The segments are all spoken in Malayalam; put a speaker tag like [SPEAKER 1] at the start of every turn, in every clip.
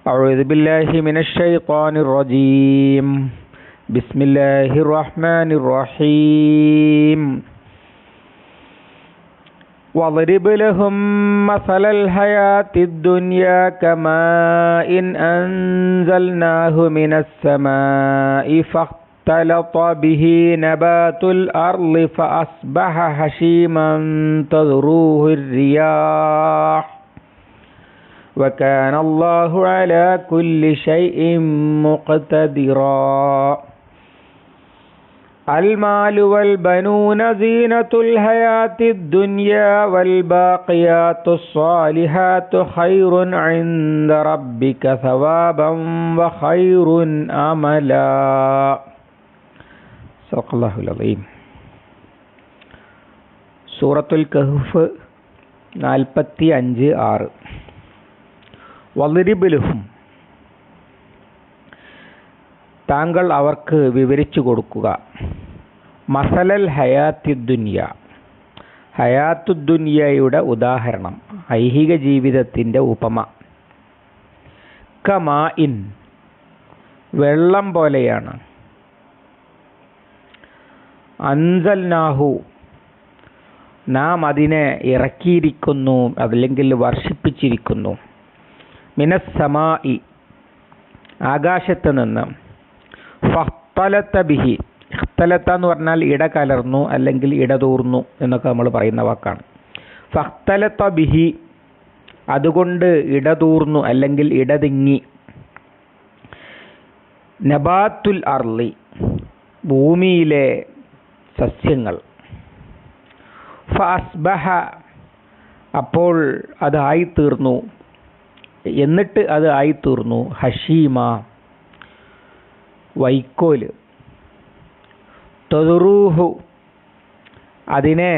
[SPEAKER 1] أعوذ بالله من الشيطان الرجيم بسم الله الرحمن الرحيم واضرب لهم مثل الحياة الدنيا كماء أنزلناه من السماء فاختلط به نبات الأرض فأصبح هشيما تذروه الرياح وكان الله على كل شيء مقتدرا المال والبنون زينة الحياة الدنيا والباقيات الصالحات خير عند ربك ثوابا وخير أملا صدق الله العظيم. സൂറത്തുൽ കഹ്ഫ് 45:6. വളിരിബ് ലഹും, താങ്കൾ അവർക്ക് വിവരിച്ചു കൊടുക്കുക. മസലൽ ഹയാത്തുദ്ദുനിയ, ഹയാത്തുദ്ദുനിയയുടെ ഉദാഹരണം, ഐഹിക ജീവിതത്തിൻ്റെ ഉപമ. കമാഇൻ, വെള്ളം പോലെയാണ്. അൻസൽനാഹു, നാം അതിനെ ഇറക്കിയിരിക്കുന്നു, അല്ലെങ്കിൽ വർഷിപ്പിച്ചിരിക്കുന്നു. മിനസ്സമായി, ആകാശത്ത് നിന്ന്. ഫഖ്തലത ബിഹി, ഇഖ്തലത എന്ന് പറഞ്ഞാൽ ഇടകലർന്നു അല്ലെങ്കിൽ ഇടതൂർന്നു എന്നൊക്കെ നമ്മൾ പറയുന്ന വാക്കാണ്. ഫഖ്തലത ബിഹി, അതുകൊണ്ട് ഇടതൂർന്നു അല്ലെങ്കിൽ ഇടതിങ്ങി. നബാത്തുൽ അർളി, ഭൂമിയിലെ സസ്യങ്ങൾ. ഫഅസ്ബഹ, അപ്പോൾ അത് ആയിത്തീർന്നു, എന്നിട്ട് അത് ആയിത്തീർന്നു. ഹഷീമ, വൈക്കോല്. തദറൂഹു, അതിനെ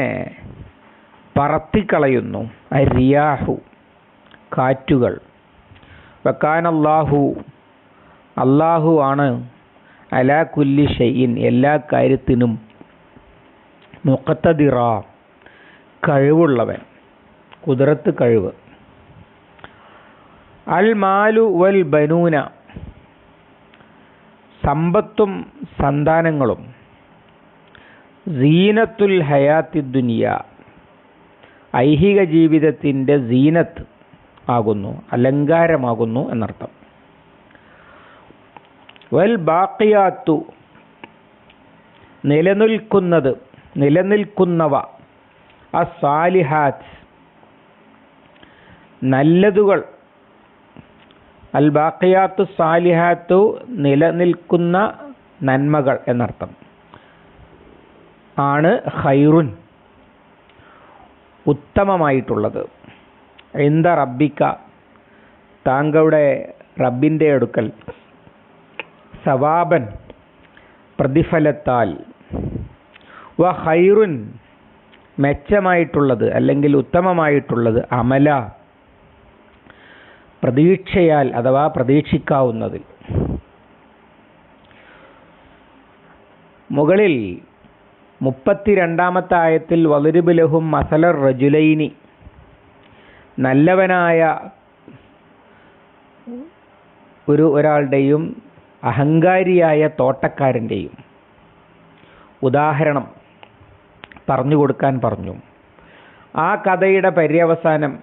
[SPEAKER 1] പറത്തിക്കളയുന്നു. അരിയാഹു, കാറ്റുകൾ. വക്കാനല്ലാഹു, അല്ലാഹു ആണ്. അലാ കുല്ലി ഷൈഇൻ, എല്ലാ കാര്യത്തിനും. മുഖത്തദിറ, കഴിവുള്ളവൻ, കുദറത്ത്, കഴിവ്. അൽ മാലു വൽ ബനൂന, സമ്പത്തും സന്താനങ്ങളും. സീനത്തുൽ ഹയാത്തിദ്ദുനിയ, ഐഹിക ജീവിതത്തിൻ്റെ സീനത്ത് ആകുന്നു, അലങ്കാരമാകുന്നു എന്നർത്ഥം. വൽ ബാഖിയാത്തു, നിലനിൽക്കുന്നത്, നിലനിൽക്കുന്നവ. അസ്സാലിഹാത്ത്, നല്ലതുകൾ. അൽ ബാഖിയാത്തു സാലിഹാത്തു, നിലനിൽക്കുന്ന നന്മകൾ എന്നർത്ഥം ആണ്. ഖൈറുൻ, ഉത്തമമായിട്ടുള്ളത്. ഇന്ദ റബ്ബിക, താങ്കളുടെ റബ്ബിൻ്റെ അടുക്കൽ. സവാബൻ, പ്രതിഫലത്താൽ. വ ഖൈറുൻ, മെച്ചമായിട്ടുള്ളത് അല്ലെങ്കിൽ ഉത്തമമായിട്ടുള്ളത്. അമല, പ്രതീക്ഷയാൽ അഥവാ പ്രതീക്ഷിക്കാവുന്നതിൽ. മുകളിൽ 32-ാമത്തെ ആയത്തിൽ വളിരിബ് ലഹും മസലർ റജുലൈനി, നല്ലവനായ ഒരാളുടെയും അഹങ്കാരിയായ തോട്ടക്കാരൻ്റെയും ഉദാഹരണം പറഞ്ഞു കൊടുക്കാൻ പറഞ്ഞു. ആ കഥയുടെ പര്യവസാനം,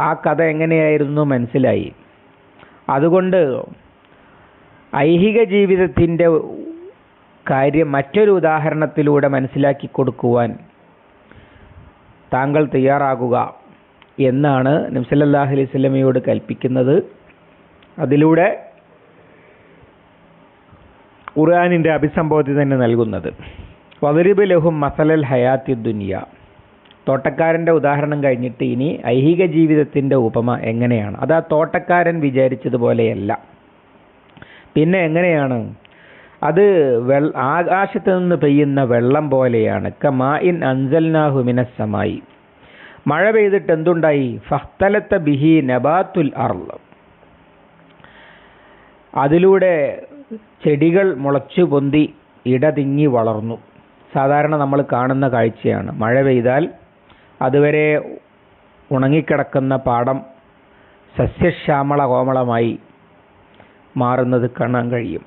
[SPEAKER 1] ആ കഥ എങ്ങനെയായിരുന്നു മനസ്സിലായി. അതുകൊണ്ട് ഐഹിക ജീവിതത്തിൻ്റെ കാര്യം മറ്റൊരു ഉദാഹരണത്തിലൂടെ മനസ്സിലാക്കി കൊടുക്കുവാൻ താങ്കൾ തയ്യാറാകുക എന്നാണ് നബി സല്ലല്ലാഹു അലൈഹി വസല്ലമയോട് കൽപ്പിക്കുന്നത്. അതിലൂടെ ഖുർആനിൻ്റെ അഭിസംബോധന തന്നെ നൽകുന്നത്. വളിരിബ് ലഹും മസലൽ ഹയാത്തിദ്ദുനിയ, തോട്ടക്കാരൻ്റെ ഉദാഹരണം കഴിഞ്ഞിട്ട് ഇനി ഐഹിക ജീവിതത്തിൻ്റെ ഉപമ എങ്ങനെയാണ്. അത് ആ തോട്ടക്കാരൻ വിചാരിച്ചതുപോലെയല്ല. പിന്നെ എങ്ങനെയാണ് അത്? ആകാശത്ത് നിന്ന് പെയ്യുന്ന വെള്ളം പോലെയാണ്. കമാഇൻ അൻസൽനാഹു മിനസ്സമായി, മഴ പെയ്തിട്ട് എന്തുണ്ടായി? ഫഖ്തലത ബിഹി നബാത്തുൽ അർള്, അതിലൂടെ ചെടികൾ മുളച്ചു പൊന്തി ഇടതിങ്ങി വളർന്നു. സാധാരണ നമ്മൾ കാണുന്ന കാഴ്ചയാണ്. മഴ പെയ്താൽ അതുവരെ ഉണങ്ങിക്കിടക്കുന്ന പാടം സസ്യശ്യാമള കോമളമായി മാറുന്നത് കാണാൻ കഴിയും.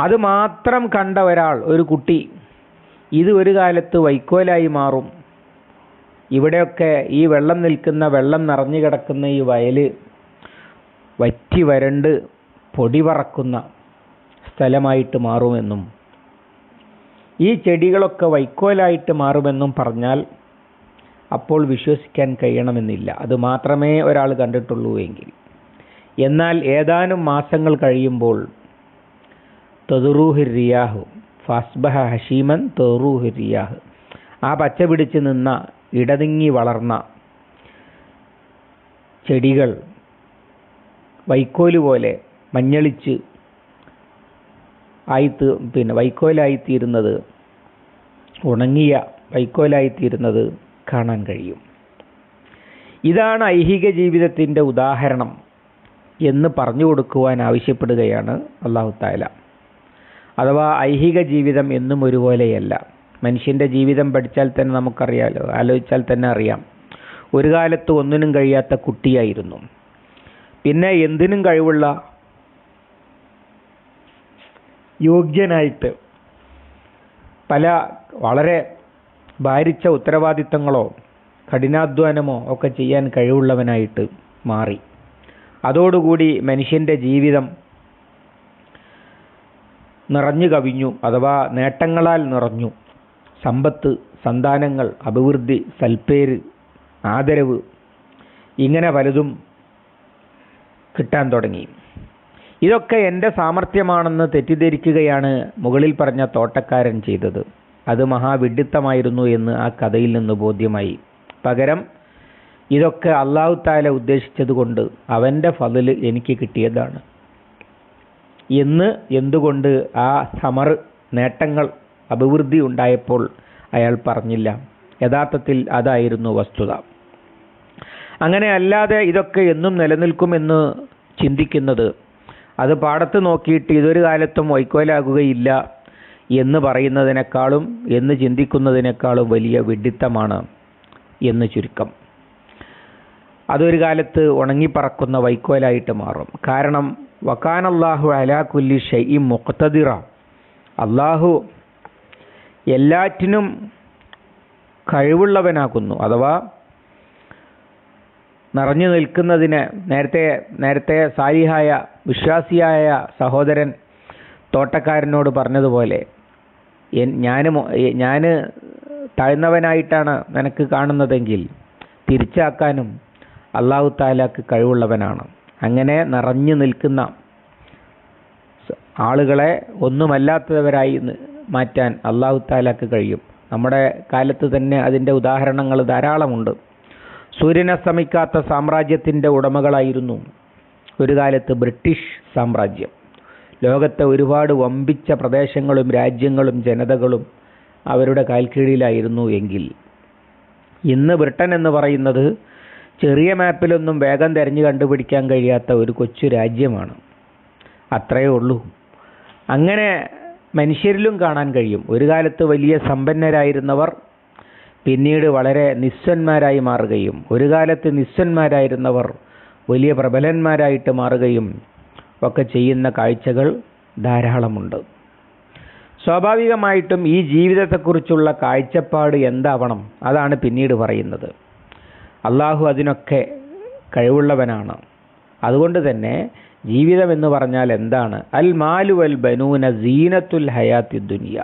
[SPEAKER 1] അത് മാത്രം കണ്ട ഒരാൾ, ഒരു കുട്ടി, ഇത് ഒരു കാലത്ത് വൈക്കോലായി മാറും, ഇവിടെയൊക്കെ ഈ വെള്ളം നിറഞ്ഞു കിടക്കുന്ന ഈ വയല് വറ്റി വരണ്ട് പൊടി പറക്കുന്ന സ്ഥലമായിട്ട് മാറുമെന്നും ഈ ചെടികളൊക്കെ വൈക്കോലായിട്ട് മാറുമെന്നും പറഞ്ഞാൽ അപ്പോൾ വിശ്വസിക്കാൻ കഴിയണമെന്നില്ല. അത് മാത്രമേ ഒരാൾ കണ്ടിട്ടുള്ളൂ എങ്കിൽ. എന്നാൽ ഏതാനും മാസങ്ങൾ കഴിയുമ്പോൾ തദുറൂഹു റിയാഹു ഫസ്ബഹ ഹഷീമൻ തദുറൂഹു റിയാഹ്, ആ പച്ച പിടിച്ച് നിന്ന ഇടതിങ്ങി വളർന്ന ചെടികൾ വൈക്കോല് പോലെ മഞ്ഞളിച്ച് വൈക്കോലായിത്തീരുന്നത്, ഉണങ്ങിയ വൈക്കോലായിത്തീരുന്നത് കാണാൻ കഴിയും. ഇതാണ് ഐഹിക ജീവിതത്തിൻ്റെ ഉദാഹരണം എന്ന് പറഞ്ഞു കൊടുക്കുവാൻ ആവശ്യപ്പെടുകയാണ് അല്ലാഹു തആല. അഥവാ ഐഹിക ജീവിതം എന്നും ഒരുപോലെയല്ല. മനുഷ്യൻ്റെ ജീവിതം പഠിച്ചാൽ തന്നെ നമുക്കറിയാലോ, ആലോചിച്ചാൽ തന്നെ അറിയാം. ഒരു കാലത്ത് ഒന്നിനും കഴിയാത്ത കുട്ടിയായിരുന്നു, പിന്നെ എന്തിനും കഴിവുള്ള യോഗ്യനായിട്ട് പല വളരെ ഭാരിച്ച ഉത്തരവാദിത്തങ്ങളോ കഠിനാധ്വാനമോ ഒക്കെ ചെയ്യാൻ കഴിവുള്ളവനായിട്ട് മാറി. അതോടുകൂടി മനുഷ്യൻ്റെ ജീവിതം നിറഞ്ഞു കവിഞ്ഞു, അഥവാ നേട്ടങ്ങളാൽ നിറഞ്ഞു. സമ്പത്ത്, സന്താനങ്ങൾ, അഭിവൃദ്ധി, സൽപ്പേര്, ആദരവ്, ഇങ്ങനെ പലതും കിട്ടാൻ തുടങ്ങി. ഇതൊക്കെ എൻ്റെ സാമർഥ്യമാണെന്ന് തെറ്റിദ്ധരിക്കുകയാണ് മുകളിൽ പറഞ്ഞ തോട്ടക്കാരൻ ചെയ്തത്. അത് മഹാവിഡ്ഢിത്തമായിരുന്നു എന്ന് ആ കഥയിൽ നിന്ന് ബോധ്യമായി. പകരം ഇതൊക്കെ അല്ലാഹു തആല ഉദ്ദേശിച്ചതുകൊണ്ട് അവൻ്റെ ഫള് എനിക്ക് കിട്ടിയതാണ് എന്ന് എന്തുകൊണ്ട് ആ സമർ, നേട്ടങ്ങൾ, അഭിവൃദ്ധി ഉണ്ടായപ്പോൾ അയാൾ പറഞ്ഞില്ല? യഥാർത്ഥത്തിൽ അതായിരുന്നു വസ്തുത. അങ്ങനെ അല്ലാതെ ഇതൊക്കെ എന്നും നിലനിൽക്കുമെന്ന് ചിന്തിക്കുന്നത്, അത് പാടത്ത് നോക്കിയിട്ട് ഇതൊരു കാലത്തും വൈക്കോലാകുകയില്ല എന്ന് പറയുന്നതിനേക്കാളും, എന്ന് ചിന്തിക്കുന്നതിനേക്കാളും വലിയ വിഡ്ഢിത്തമാണ് എന്ന് ചുരുക്കം. അതൊരു കാലത്ത് ഉണങ്ങിപ്പറക്കുന്ന വൈക്കോലായിട്ട് മാറും. കാരണം വകാനല്ലാഹു അലാ കുല്ലി ഷൈഇൻ മുഖ്തദിറ, അല്ലാഹു എല്ലാറ്റിനും കഴിവുള്ളവനാകുന്നു. അഥവാ നിറഞ്ഞു നിൽക്കുന്നതിന്, നേരത്തെ സാലിഹായ വിശ്വാസിയായ സഹോദരൻ തോട്ടക്കാരനോട് പറഞ്ഞതുപോലെ, ഞാൻ താഴ്ന്നവനായിട്ടാണ് നിനക്ക് കാണുന്നതെങ്കിൽ തിരിച്ചാക്കാനും അല്ലാഹു തആലക്ക് കഴിവുള്ളവനാണ്. അങ്ങനെ നിറഞ്ഞു നിൽക്കുന്ന ആളുകളെ ഒന്നുമല്ലാത്തവരായി മാറ്റാൻ അല്ലാഹു തആലക്ക് കഴിയും. നമ്മുടെ കാലത്ത് തന്നെ അതിൻ്റെ ഉദാഹരണങ്ങൾ ധാരാളമുണ്ട്. സൂര്യനസ്തമിക്കാത്ത സാമ്രാജ്യത്തിൻ്റെ ഉടമകളായിരുന്നു ഒരു കാലത്ത് ബ്രിട്ടീഷ് സാമ്രാജ്യം. ലോകത്തെ ഒരുപാട് വമ്പിച്ച പ്രദേശങ്ങളും രാജ്യങ്ങളും ജനതകളും അവരുടെ കാൽക്കീഴിലായിരുന്നു എങ്കിൽ, ഇന്ന് ബ്രിട്ടൻ എന്ന് പറയുന്നത് ചെറിയ മാപ്പിലൊന്നും വേഗം തിരഞ്ഞു കണ്ടുപിടിക്കാൻ കഴിയാത്ത ഒരു കൊച്ചു രാജ്യമാണ്. അത്രയേ ഉള്ളൂ. അങ്ങനെ മനുഷ്യരിലും കാണാൻ കഴിയും. ഒരു കാലത്ത് വലിയ സമ്പന്നരായിരുന്നവർ പിന്നീട് വളരെ നിസ്വന്മാരായി മാറുകയും, ഒരു കാലത്ത് നിസ്വന്മാരായിരുന്നവർ വലിയ പ്രബലന്മാരായിട്ട് മാറുകയും ഒക്കെ ചെയ്യുന്ന കാഴ്ചകൾ ധാരാളമുണ്ട്. സ്വാഭാവികമായിട്ടും ഈ ജീവിതത്തെക്കുറിച്ചുള്ള കാഴ്ചപ്പാട് എന്താവണം? അതാണ് പിന്നീട് പറയുന്നത്. അല്ലാഹു അതിനൊക്കെ കഴിവുള്ളവനാണ്. അതുകൊണ്ട് തന്നെ ജീവിതം എന്ന് പറഞ്ഞാൽ എന്താണ്? അൽ മാലു വൽ ബനൂന സീനത്തുൽ ഹയാത്തി ദുനിയ.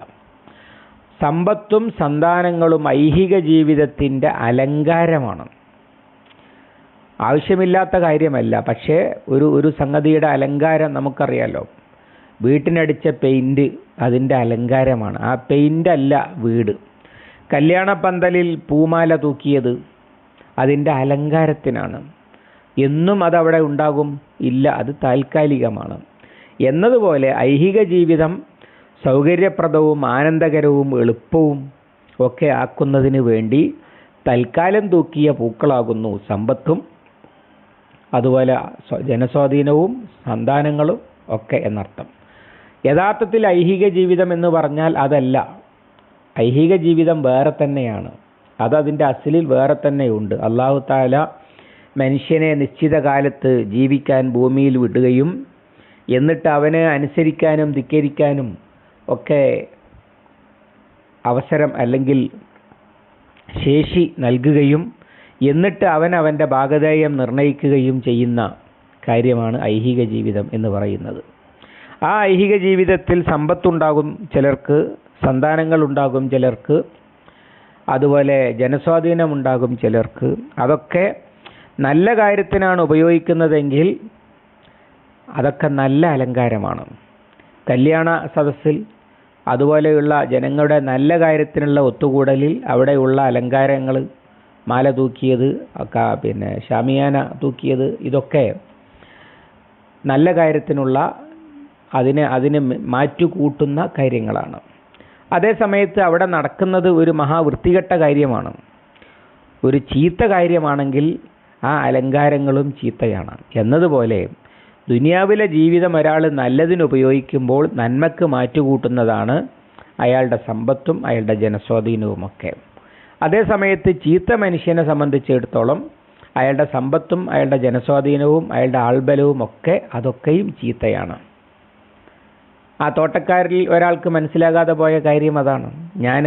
[SPEAKER 1] സമ്പത്തും സന്താനങ്ങളും ഐഹിക ജീവിതത്തിൻ്റെ അലങ്കാരമാണ്. ആവശ്യമില്ലാത്ത കാര്യമല്ല, പക്ഷേ ഒരു സംഗതിയുടെ അലങ്കാരം നമുക്കറിയാലോ. വീട്ടിനടിച്ച പെയിൻറ് അതിൻ്റെ അലങ്കാരമാണ്. ആ പെയിൻ്റ് അല്ല വീട്. കല്യാണപ്പന്തലിൽ പൂമാല തൂക്കിയത് അതിൻ്റെ അലങ്കാരത്തിനാണ്. എന്നും അതവിടെ ഉണ്ടാകും? ഇല്ല, അത് താൽക്കാലികമാണ്. എന്നതുപോലെ ഐഹിക ജീവിതം സൗകര്യപ്രദവും ആനന്ദകരവും എളുപ്പവും ഒക്കെ ആക്കുന്നതിന് വേണ്ടി തൽക്കാലം തൂക്കിയ പൂക്കളാകുന്നു സമ്പത്തും അതുപോലെ ജനസ്വാധീനവും സന്താനങ്ങളും ഒക്കെ എന്നർത്ഥം. യഥാർത്ഥത്തിൽ ഐഹിക ജീവിതം എന്ന് പറഞ്ഞാൽ അതല്ല. ഐഹിക ജീവിതം വേറെ തന്നെയാണ്. അതതിൻ്റെ അസ്ലിൽ വേറെ തന്നെയുണ്ട്. അല്ലാഹു തആല മനുഷ്യനെ നിശ്ചിത കാലത്ത് ജീവിക്കാൻ ഭൂമിയിൽ വിടുകയും എന്നിട്ട് അവന് അനുസരിക്കാനും ധിക്കരിക്കാനും ഒക്കെ അവസരം അല്ലെങ്കിൽ ശേഷി നൽകുകയും എന്നിട്ട് അവൻ അവൻ്റെ ഭാഗധേയം നിർണയിക്കുകയും ചെയ്യുന്ന കാര്യമാണ് ഐഹിക ജീവിതം എന്ന് പറയുന്നത്. ആ ഐഹിക ജീവിതത്തിൽ സമ്പത്തുണ്ടാകും ചിലർക്ക്, സന്താനങ്ങളുണ്ടാകും ചിലർക്ക്, അതുപോലെ ജനസ്വാധീനമുണ്ടാകും ചിലർക്ക്. അതൊക്കെ നല്ല കാര്യത്തിനാണ് ഉപയോഗിക്കുന്നതെങ്കിൽ അതൊക്കെ നല്ല അലങ്കാരമാണ്. കല്യാണ സദസ്സിൽ അതുപോലെയുള്ള ജനങ്ങളുടെ നല്ല കാര്യത്തിനുള്ള ഒത്തുകൂടലിൽ അവിടെയുള്ള അലങ്കാരങ്ങൾ, മാല തൂക്കിയത്, ഷാമിയാന തൂക്കിയത്, ഇതൊക്കെ നല്ല കാര്യത്തിനുള്ള അതിന് മാറ്റുകൂട്ടുന്ന കാര്യങ്ങളാണ്. അതേ സമയത്ത് അവിടെ നടക്കുന്നത് ഒരു മഹാവൃത്തികെട്ട കാര്യമാണ്. ഒരു ചീത്ത കാര്യമാണെങ്കിൽ ആ അലങ്കാരങ്ങളും ചീത്തയാണ്. എന്നതുപോലെ ദുനിയാവിലെ ജീവിതം ഒരാൾ നല്ലതിന് ഉപയോഗിക്കുമ്പോൾ നന്മക്ക് മാറ്റുകൂട്ടുന്നതാണ് അയാളുടെ സമ്പത്തും അയാളുടെ ജനസ്വാധീനവുമൊക്കെ. അതേ സമയത്ത് ചീത്ത മനുഷ്യനെ സംബന്ധിച്ചിടത്തോളം അയാളുടെ സമ്പത്തും അയാളുടെ ജനസ്വാധീനവും അയാളുടെ ആൾബലവും ഒക്കെ അതൊക്കെയും ചീത്തയാണ്. ആ തോട്ടക്കാരിൽ ഒരാൾക്ക് മനസ്സിലാകാതെ പോയ കാര്യം അതാണ്. ഞാൻ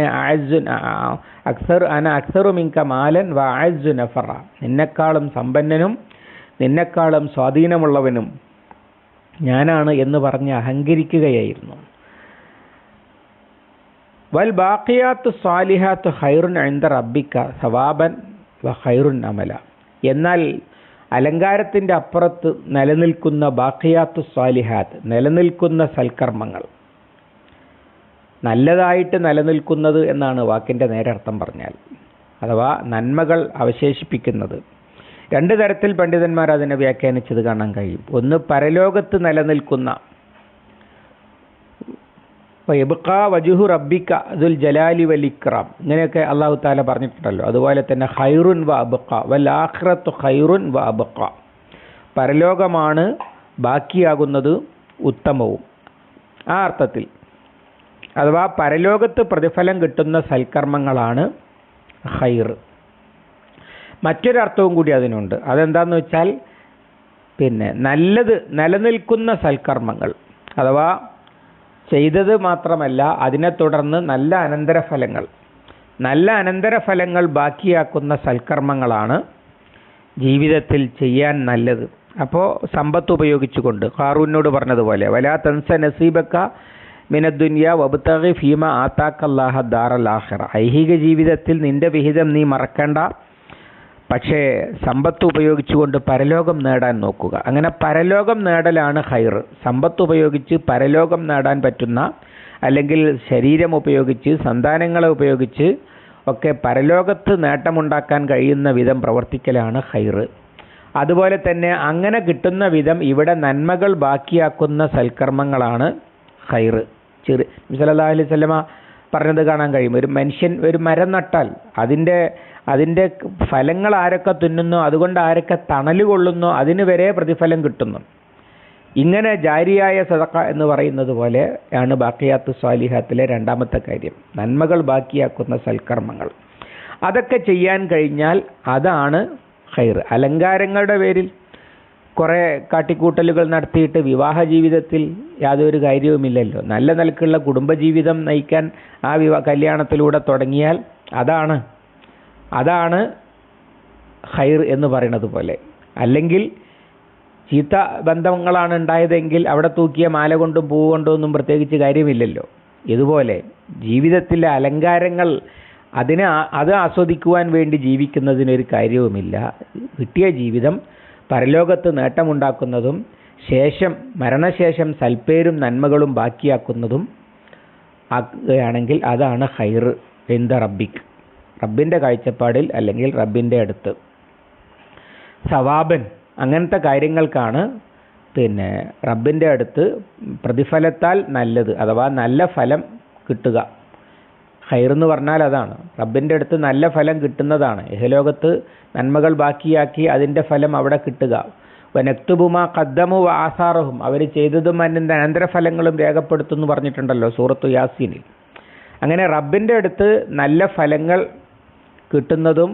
[SPEAKER 1] അക്സറു മിൻക മാലൻ വ അഅസ്സു നഫറ, നിന്നെക്കാളും സമ്പന്നനും നിന്നെക്കാളും സ്വാധീനമുള്ളവനും ഞാനാണ് എന്ന് പറഞ്ഞ് അഹങ്കരിക്കുകയായിരുന്നു. വൽ ബാഖിയാത്തു സ്വാലിഹാത്തു ഖൈറുൻ ഇൻദ റബ്ബിക സവാബൻ വ ഖൈറുൻ അമല. എന്നാൽ അലങ്കാരത്തിൻ്റെ അപ്പുറത്ത് നിലനിൽക്കുന്ന ബാഖിയാത്തു സ്വാലിഹാത്ത്, നിലനിൽക്കുന്ന സൽക്കർമ്മങ്ങൾ, നല്ലതായിട്ട് നിലനിൽക്കുന്നത് എന്നാണ് വാക്കിൻ്റെ നേരർത്ഥം പറഞ്ഞാൽ, അഥവാ നന്മകൾ അവശേഷിപ്പിക്കുന്നത്. രണ്ട് തരത്തിൽ പണ്ഡിതന്മാർ അതിനെ വ്യാഖ്യാനിച്ചത് കാണാൻ കഴിയും. ഒന്ന്, പരലോകത്ത് നിലനിൽക്കുന്ന യബ്ഖാ വജ്ഹു റബ്ബിക ദുൽ ജലാലി വൽ ഇക്റാം, ഇങ്ങനെയൊക്കെ അല്ലാഹു തആല പറഞ്ഞിട്ടുണ്ടല്ലോ. അതുപോലെ തന്നെ ഖൈറുൻ വ അബ്ഖാ വൽ ആഖിറത്തു ഖൈറുൻ വ അബ്ഖാ, പരലോകമാണ് ബാക്കിയാകുന്നത് ഉത്തമവും. ആ അർത്ഥത്തിൽ, അഥവാ പരലോകത്ത് പ്രതിഫലം കിട്ടുന്ന സൽക്കർമ്മങ്ങളാണ് ഖൈർ. മറ്റൊരർത്ഥവും കൂടി അതിനുണ്ട്. അതെന്താണെന്ന് വെച്ചാൽ നല്ലത് നിലനിൽക്കുന്ന സൽക്കർമ്മങ്ങൾ, അഥവാ ചെയ്തത് മാത്രമല്ല അതിനെ തുടർന്ന് നല്ല അനന്തരഫലങ്ങൾ ബാക്കിയാക്കുന്ന സൽക്കർമ്മങ്ങളാണ് ജീവിതത്തിൽ ചെയ്യാൻ നല്ലത്. അപ്പോൾ സമ്പത്ത് ഉപയോഗിച്ചുകൊണ്ട് ഖാറൂനോട് പറഞ്ഞതുപോലെ വലാ തൻസ നസീബക മിനദ്ദുനിയ വബ്തഗി ഫീമ ആതാക്കല്ലാഹ ദാറൽ ആഖിറ, ഐഹിക ജീവിതത്തിൽ നിന്റെ വിഹിതം നീ മറക്കണ്ട, പക്ഷേ സമ്പത്ത് ഉപയോഗിച്ചുകൊണ്ട് പരലോകം നേടാൻ നോക്കുക. അങ്ങനെ പരലോകം നേടലാണ് ഖൈർ. സമ്പത്ത് ഉപയോഗിച്ച് പരലോകം നേടാൻ പറ്റുന്ന, അല്ലെങ്കിൽ ശരീരം ഉപയോഗിച്ച് സന്താനങ്ങളെ ഉപയോഗിച്ച് ഒക്കെ പരലോകത്ത് നേട്ടമുണ്ടാക്കാൻ കഴിയുന്ന വിധം പ്രവർത്തിക്കലാണ് ഖൈർ. അതുപോലെ തന്നെ അങ്ങനെ കിട്ടുന്ന വിധം ഇവിടെ നന്മകൾ ബാക്കിയാക്കുന്ന സൽക്കർമ്മങ്ങളാണ് ഖൈർ. നബി സല്ലല്ലാഹു അലൈഹി വസല്ലമ പറഞ്ഞത് കാണാൻ കഴിയും. ഒരു മനുഷ്യൻ ഒരു മരം നട്ടാൽ അതിൻ്റെ ഫലങ്ങൾ ആരൊക്കെ തിന്നുന്നോ, അതുകൊണ്ട് ആരൊക്കെ തണൽ കൊള്ളുന്നോ അതിന് വരെ പ്രതിഫലം കിട്ടുന്നു. ഇങ്ങനെ ജാരിയായ സദഖ എന്ന് പറയുന്നത് പോലെ ആണ് ബാഖിയാത്തു സ്വാലിഹാത്തിലെ രണ്ടാമത്തെ കാര്യം, നന്മകൾ ബാക്കിയാക്കുന്ന സൽക്കർമ്മങ്ങൾ. അതൊക്കെ ചെയ്യാൻ കഴിഞ്ഞാൽ അതാണ് ഖൈർ. അലങ്കാരങ്ങളുടെ പേരിൽ കുറേ കാട്ടിക്കൂട്ടലുകൾ നടത്തിയിട്ട് വിവാഹ ജീവിതത്തിൽ യാതൊരു കാര്യവുമില്ലല്ലോ. നല്ല നിലക്കുള്ള കുടുംബജീവിതം നയിക്കാൻ ആ കല്യാണത്തിലൂടെ തുടങ്ങിയാൽ അതാണ് ഖൈർ എന്ന് പറയുന്നത് പോലെ. അല്ലെങ്കിൽ ചീത്ത ബന്ധങ്ങളാണ് ഉണ്ടായതെങ്കിൽ അവിടെ തൂക്കിയ മാല കൊണ്ടും പൂ കൊണ്ടും ഒന്നും പ്രത്യേകിച്ച് കാര്യമില്ലല്ലോ. ഇതുപോലെ ജീവിതത്തിലെ അലങ്കാരങ്ങൾ അത് ആസ്വദിക്കുവാൻ വേണ്ടി ജീവിക്കുന്നതിനൊരു കാര്യവുമില്ല. കിട്ടിയ ജീവിതം പരലോകത്ത് നേട്ടമുണ്ടാക്കുന്നതും മരണശേഷം സൽപ്പേരും നന്മകളും ബാക്കിയാക്കുന്നതും ആണെങ്കിൽ അതാണ് ഖൈർ ഇൻദ റബ്ബിക്, റബ്ബിൻ്റെ കാഴ്ചപ്പാടിൽ അല്ലെങ്കിൽ റബ്ബിൻ്റെ അടുത്ത്. സവാബൻ, അങ്ങനത്തെ കാര്യങ്ങൾക്കാണ് റബ്ബിൻ്റെ അടുത്ത് പ്രതിഫലത്താൽ നല്ലത്, അഥവാ നല്ല ഫലം കിട്ടുക. ഖൈർ എന്ന് പറഞ്ഞാൽ അതാണ്, റബ്ബിൻ്റെ അടുത്ത് നല്ല ഫലം കിട്ടുന്നതാണ്. ഇഹലോകത്ത് നന്മകൾ ബാക്കിയാക്കി അതിൻ്റെ ഫലം അവിടെ കിട്ടുക. വനക്തുബു മാ ഖദ്ദമു വ ആസാറഹും, അവർ ചെയ്തതും അതിൻ്റെ അനന്തരഫലങ്ങളും രേഖപ്പെടുത്തുന്നു പറഞ്ഞിട്ടുണ്ടല്ലോ സൂറത്തു യാസീനിൽ. അങ്ങനെ റബ്ബിൻ്റെ അടുത്ത് നല്ല ഫലങ്ങൾ കിട്ടുന്നതും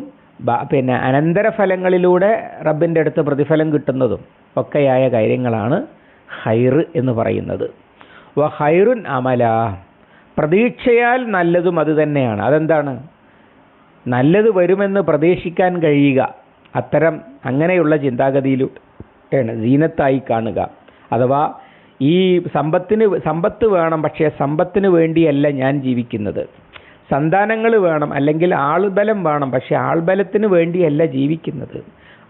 [SPEAKER 1] പിന്നെ അനന്തരഫലങ്ങളിലൂടെ റബ്ബിൻ്റെ അടുത്ത് പ്രതിഫലം കിട്ടുന്നതും ഒക്കെയായ കാര്യങ്ങളാണ് ഖൈർ എന്ന് പറയുന്നത്. വ ഖൈറുൻ അമല, പ്രതീക്ഷയാൽ നല്ലതും അത് തന്നെയാണ്. അതെന്താണ്? നല്ലത് വരുമെന്ന് പ്രതീക്ഷിക്കാൻ കഴിയുക, അത്തരം അങ്ങനെയുള്ള ചിന്താഗതിയിലൂടെയാണ് സീനത്തായി കാണുക. അഥവാ ഈ സമ്പത്ത് വേണം, പക്ഷേ സമ്പത്തിന് വേണ്ടിയല്ല ഞാൻ ജീവിക്കുന്നത്. സന്താനങ്ങൾ വേണം, അല്ലെങ്കിൽ ആൾബലം വേണം, പക്ഷേ ആൾബലത്തിന് വേണ്ടിയല്ല ജീവിക്കുന്നത്.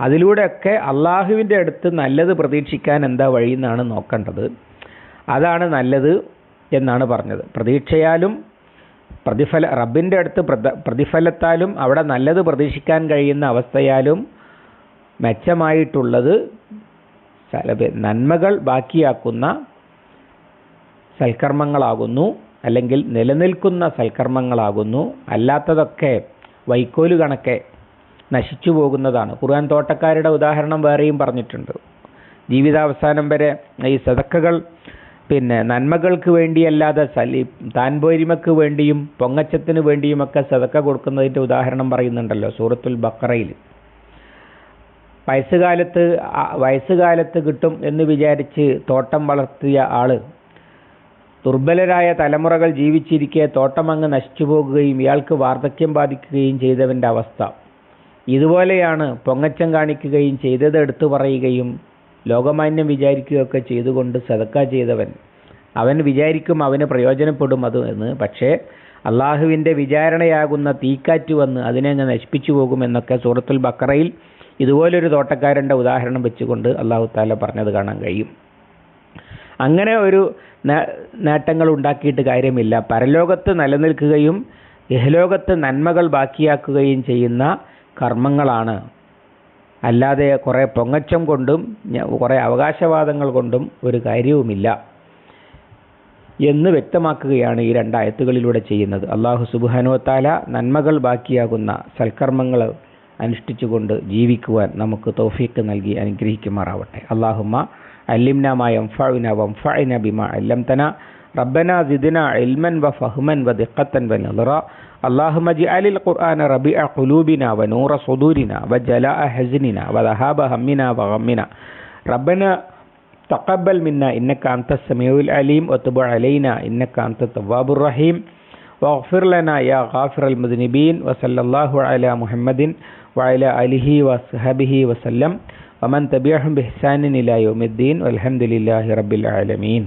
[SPEAKER 1] അതിലൂടെയൊക്കെ അള്ളാഹുവിൻ്റെ അടുത്ത് നല്ലത് പ്രതീക്ഷിക്കാൻ എന്താ വഴി എന്നാണ് നോക്കേണ്ടത്. അതാണ് നല്ലത് എന്നാണ് പറഞ്ഞത്. പ്രതീക്ഷയാലും റബ്ബിൻ്റെ അടുത്ത് പ്രതിഫലത്താലും അവിടെ നല്ലത് പ്രതീക്ഷിക്കാൻ കഴിയുന്ന അവസ്ഥയാലും മെച്ചമായിട്ടുള്ളത് നന്മകൾ ബാക്കിയാക്കുന്ന സൽക്കർമ്മങ്ങളാകുന്നു, അല്ലെങ്കിൽ നിലനിൽക്കുന്ന സൽക്കർമ്മങ്ങളാകുന്നു. അല്ലാത്തതൊക്കെ വൈക്കോല് കണക്കെ നശിച്ചു പോകുന്നതാണ്. ഖുർആൻ തോട്ടക്കാരുടെ ഉദാഹരണം വേറെയും പറഞ്ഞിട്ടുണ്ട്. ജീവിതാവസാനം വരെ ഈ സദക്കകൾ നന്മകൾക്ക് വേണ്ടിയല്ലാതെ താൻ പോരിമക്ക് വേണ്ടിയും പൊങ്ങച്ചത്തിന് വേണ്ടിയുമൊക്കെ സദക്ക കൊടുക്കുന്നതിൻ്റെ ഉദാഹരണം പറയുന്നുണ്ടല്ലോ സൂറത്തുൽ ബഖറയിൽ. വയസ്സുകാലത്ത് കിട്ടും എന്ന് വിചാരിച്ച് തോട്ടം വളർത്തിയ ആള് ദുർബലരായ തലമുറകൾ ജീവിച്ചിരിക്കെ തോട്ടമങ്ങ് നശിച്ചു പോകുകയും ഇയാൾക്ക് വാർദ്ധക്യം ബാധിക്കുകയും ചെയ്തവൻ്റെ അവസ്ഥ. ഇതുപോലെയാണ് പൊങ്ങച്ചം കാണിക്കുകയും ചെയ്തത് എടുത്തു പറയുകയും ലോകമാന്യം വിചാരിക്കുകയൊക്കെ ചെയ്തുകൊണ്ട് സദക്ക ചെയ്തവൻ. അവൻ വിചാരിക്കും അവന് പ്രയോജനപ്പെടും അത് എന്ന്. പക്ഷേ അള്ളാഹുവിൻ്റെ വിചാരണയാകുന്ന തീക്കാറ്റ് വന്ന് അതിനെ അങ്ങ് നശിപ്പിച്ചു പോകുമെന്നൊക്കെ സൂറത്തുൽ ബഖറയിൽ ഇതുപോലൊരു തോട്ടക്കാരൻ്റെ ഉദാഹരണം വെച്ചുകൊണ്ട് അള്ളാഹു താല പറഞ്ഞത് കാണാൻ കഴിയും. അങ്ങനെ ഒരു നേട്ടങ്ങൾ ഉണ്ടാക്കിയിട്ട് കാര്യമില്ല. പരലോകത്ത് നിലനിൽക്കുകയും ഇഹലോകത്ത് നന്മകൾ ബാക്കിയാക്കുകയും ചെയ്യുന്ന കർമ്മങ്ങളാണ്. അല്ലാതെ കുറേ പൊങ്ങച്ചം കൊണ്ടും കുറേ അവകാശവാദങ്ങൾ കൊണ്ടും ഒരു കാര്യവുമില്ല എന്ന് വ്യക്തമാക്കുകയാണ് ഈ രണ്ടായത്തുകളിലൂടെ ചെയ്യുന്നത്. അല്ലാഹു സുബ്ഹാനഹു വ തആല നന്മകൾ ബാക്കിയാകുന്ന സൽക്കർമ്മങ്ങൾ അനുഷ്ഠിച്ചുകൊണ്ട് ജീവിക്കുവാൻ നമുക്ക് തൗഫീഖ് നൽകി അനുഗ്രഹിക്കുമാറാവട്ടെ. അല്ലാഹുമ്മ അല്ലിംനാ മാ യൻഫഉനാ വൻഫഅനാ ബിമാ അല്ലംതനാ റബ്ബനാ സിദ്നാ ഇൽമൻ വഫഹ്മൻ വദിഖ്ഖതൻ വനദറ. അല്ലാഹുമ്മ ജ്അലിൽ ഖുർആന റബീഅ ഖുലൂബിനാ വനൂറ സുദൂരിനാ വജലാഅ ഹസ്നിനാ വദഹാബ ഹമ്മിനാ വഗമ്മിനാ. റബ്ബനാ തഖബ്ബൽ മിന്നാ ഇന്നക അൻതസ് സമീഉൽ അലീം വതുബ് അലൈനാ ഇന്നക അൻതത് തവ്വാബുർ റഹീം വഗ്ഫിർ ലനാ യാ ഗാഫിറൽ മുദ്നിബീൻ വസല്ലല്ലാഹു അലാ മുഹമ്മദിൻ വഅലാ ആലിഹി വസ്ഹബിഹി വസല്ലം വമൻ തബിഅഹും ബിഹ്സാനിൻ ഇലാ യൗമിദ്ദീൻ വൽഹംദുലില്ലാഹി റബ്ബിൽ ആലമീൻ.